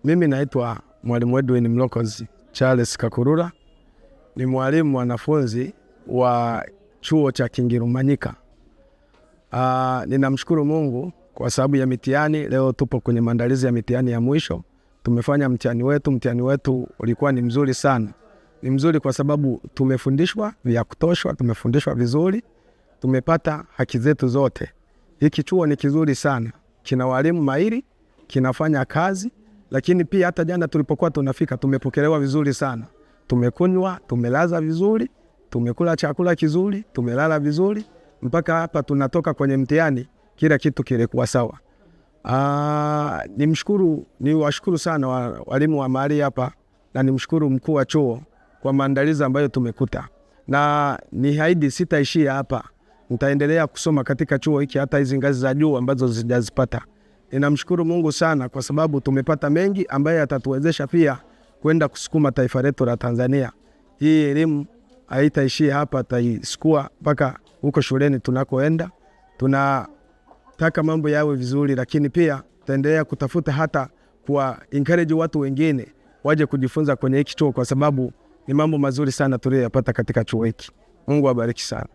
Mimi naitwa Mwalimu Edwin Mlokozi Charles Kakurura. Ni mwalimu mwanafunzi wa chuo cha Kingirumanyika. Ninamshukuru Mungu kwa sababu ya mitihani. Leo tupo kwenye maandalizi ya mitihani ya mwisho. Tumefanya mtihani wetu. Mtihani wetu ulikuwa ni mzuri sana. Ni mzuri kwa sababu tumefundishwa vya kutosha, tumefundishwa vizuri, tumepata haki zetu zote. Hiki chuo ni kizuri sana. Kina walimu mahiri, kinafanya kazi, lakini pia hata jana tulipokuwa tunafika tumepokelewa vizuri sana. Tumekunywa, tumelaza vizuri, tumekula chakula kizuri, tumelala vizuri, mpaka hapa tunatoka kwenye mtihani kila kitu kilikuwa sawa. Niwashukuru sana walimu wa mahali hapa, na nimshukuru mkuu wa chuo kwa maandalizi ambayo tumekuta. Na niahidi sitaishia hapa. Nitaendelea kusoma katika chuo hiki hata hizo ngazi za juu ambazo sijazipata. Ninamshukuru Mungu sana kwa sababu tumepata mengi ambayo yatatuwezesha pia kwenda kusukuma taifa letu la Tanzania. Hii elimu haitaishia hapa, taiskua mpaka huko shuleni tunakoenda. Tunataka mambo yawe vizuri, lakini pia tutaendelea kutafuta hata kwa encourage watu wengine waje kujifunza kwenye hiki chuo, kwa sababu ni mambo mazuri sana tuliyopata katika chuo hiki. Mungu awabariki sana.